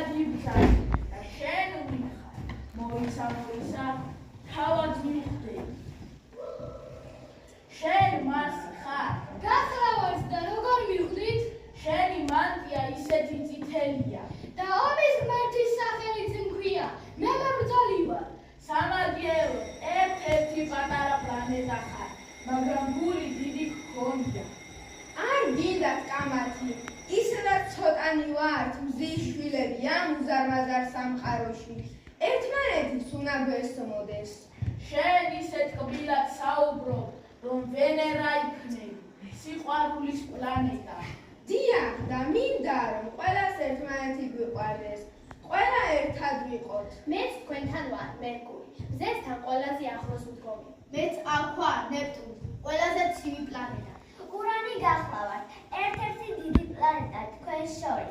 გიბზარ და შენ ვიხარ მოისა თავად მიხვდები შენ მას ხარ გახლავართ და როგორ მიხვდით? შენი მანტია ისეთი წითელია და ომის ღმერთის სახელიც მქვია მე მებრძოლი ვარ სამაგიერო ერთ-ერთი პატარა პლანეტა ხარ მაგრამ გული დიდი გქონია არ გინდათ კამათი ისედაც ცოტანი ვართ მზის შვილები ამ უზარმაზარ სამყაროში ერთმანეთის უნდა გვესმოდეს შენ ისეთ კბილად საუბრობ რომ ვენერა იქნები სიყვარულის პლანეტა დიახ და მინდა რომ ყველას ერთმანეთი გვიყვარდეს ყველა ერთად ვიყოთ მეც თქვენთან ვარ მერკური მზესთან ყველაზე ახლოს ვდგომი მეც ალფა ნეპტუნი ყველაზე ცივი პლანეტა ურანი გახლავართ ერთ-ერთი დიდი პლანეტა თქვენ შორის